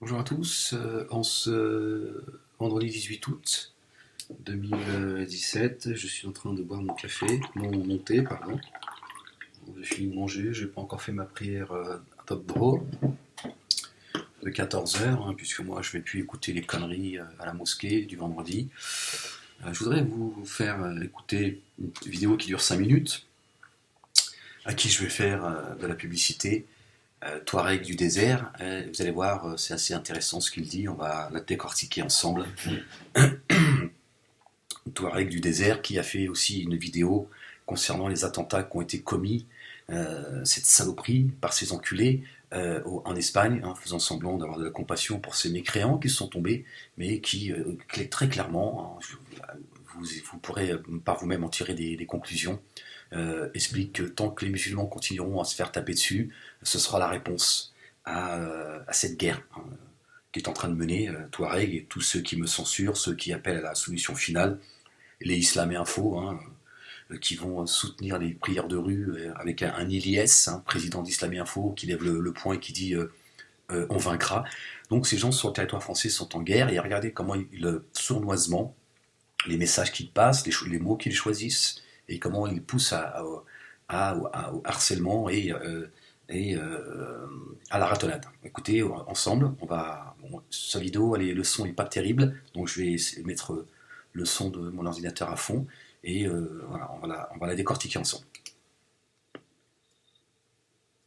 Bonjour à tous, en ce vendredi 18 août 2017, je suis en train de boire mon café, mon thé, pardon. J'ai fini de manger, j'ai pas encore fait ma prière à top bro de 14 h, puisque moi je vais plus écouter les conneries à la mosquée du vendredi. Je voudrais vous faire écouter une vidéo qui dure 5 minutes, à qui je vais faire de la publicité. Touareg du désert, vous allez voir, c'est assez intéressant ce qu'il dit, on va la décortiquer ensemble. Touareg du désert qui a fait aussi une vidéo concernant les attentats qui ont été commis, cette saloperie par ces enculés en Espagne, faisant semblant d'avoir de la compassion pour ces mécréants qui se sont tombés, mais qui très clairement, vous pourrez par vous-même en tirer des conclusions, explique que tant que les musulmans continueront à se faire taper dessus, ce sera la réponse à cette guerre qui est en train de mener Touareg et tous ceux qui me censurent, ceux qui appellent à la solution finale, les Islam et Info, qui vont soutenir les prières de rue avec un Ilyes, président d'Islam et Info, qui lève le poing et qui dit on vaincra. Donc ces gens sur le territoire français sont en guerre, et regardez comment sournoisement, les messages qu'ils passent, les mots qu'ils choisissent, et comment ils poussent au harcèlement et à la ratonnade. Écoutez, ensemble, sa vidéo, le son n'est pas terrible, donc je vais mettre le son de mon ordinateur à fond, et voilà, on va la décortiquer ensemble.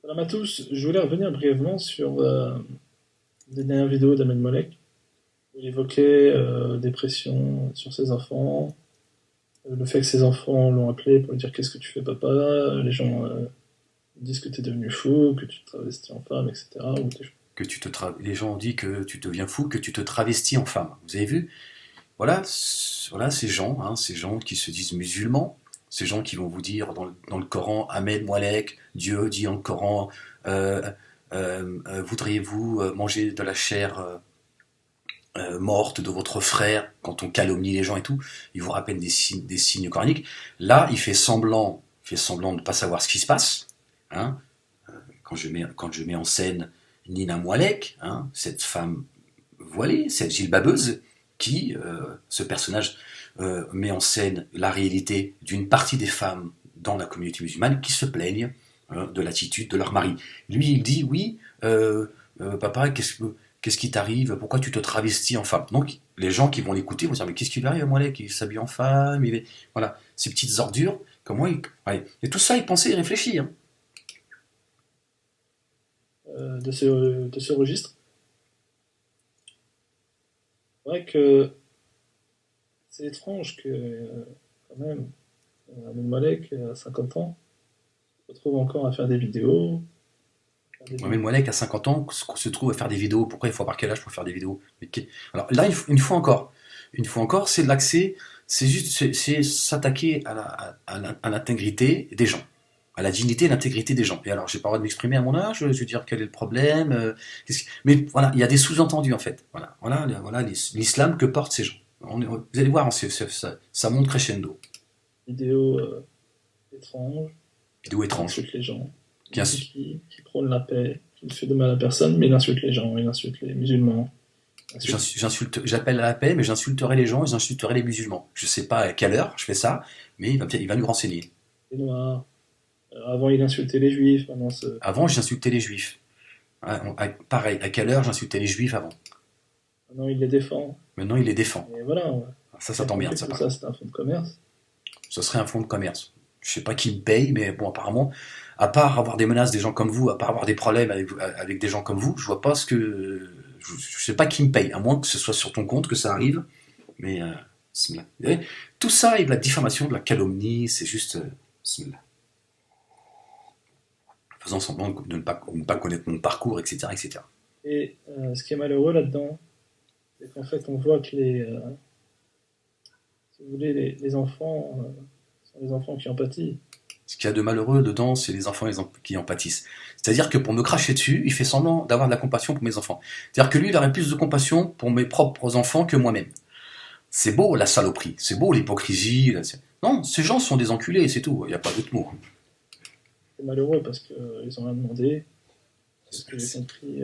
Salam à tous, je voulais revenir brièvement sur des dernières vidéos d'Ahmed Molek, où il évoquait des pressions sur ses enfants, le fait que ses enfants l'ont appelé pour lui dire qu'est-ce que tu fais papa, les gens disent que tu es devenu fou, que tu te travestis en femme, etc. Les gens ont dit que tu deviens fou, que tu te travestis en femme. Vous avez vu? Voilà ces gens qui se disent musulmans, ces gens qui vont vous dire dans le Coran, Ahmed Molek, Dieu dit dans le Coran, voudriez-vous manger de la chair morte de votre frère, quand on calomnie les gens et tout, il vous rappelle des signes coraniques. Là, il fait semblant de ne pas savoir ce qui se passe. Quand je mets en scène Nina Moualek, cette femme voilée, cette gilbabeuse, ce personnage met en scène la réalité d'une partie des femmes dans la communauté musulmane qui se plaignent de l'attitude de leur mari. Lui, il dit, oui, papa, qu'est-ce qui t'arrive? Pourquoi tu te travestis en femme? Donc, les gens qui vont l'écouter vont dire, mais qu'est-ce qui lui arrive à Moualek? Il s'habille en femme, voilà, ces petites ordures, comment il... Ouais. Et tout ça, il pensait y réfléchir. De ce registre. C'est vrai que c'est étrange que, quand même, Ahmed Malek, à 50 ans, se retrouve encore à faire des vidéos. Ahmed Malek, à 50 ans, se trouve à faire des vidéos. Pourquoi il faut avoir quel âge pour faire des vidéos? Alors là, une fois encore, c'est de l'accès, c'est s'attaquer à l'intégrité des gens, à la dignité et l'intégrité des gens. Et alors, j'ai pas le droit de m'exprimer à mon âge, je veux dire quel est le problème, mais voilà, il y a des sous-entendus en fait. Voilà l'islam que portent ces gens. Vous allez voir, ça monte crescendo. Vidéo étrange. Vidéo étrange. Qui insulte les gens. Qui prône la paix, qui ne fait de mal à personne, mais il insulte les gens, il insulte les musulmans. J'appelle à la paix, mais j'insulterai les gens et j'insulterai les musulmans. Je sais pas à quelle heure je fais ça, mais il va nous renseigner. Les noirs. Avant, il insultait les juifs. Avant, j'insultais les juifs. Pareil, à quelle heure j'insultais les juifs avant? Maintenant, il les défend. Maintenant, il les défend. Et voilà. Ça t'emmerde, ça. Ça, c'est un fonds de commerce. Ce serait un fonds de commerce. Je sais pas qui me paye, mais bon, apparemment, à part avoir des menaces des gens comme vous, à part avoir des problèmes avec des gens comme vous, je vois pas ce que... Je sais pas qui me paye, à moins que ce soit sur ton compte que ça arrive. Mais tout ça est de la diffamation, de la calomnie, c'est juste... faisant semblant de ne pas connaître mon parcours, etc. etc. Et ce qui est malheureux là-dedans, c'est qu'en fait, on voit que si vous voulez, les enfants sont les enfants qui en pâtissent. Ce qu'il y a de malheureux dedans, c'est les enfants qui en pâtissent. C'est-à-dire que pour me cracher dessus, il fait semblant d'avoir de la compassion pour mes enfants. C'est-à-dire que lui, il aurait plus de compassion pour mes propres enfants que moi-même. C'est beau la saloperie, c'est beau l'hypocrisie. Non, ces gens sont des enculés, c'est tout, il n'y a pas d'autre mot. C'est malheureux parce qu'ils ont rien demandé. Parce que j'ai compris...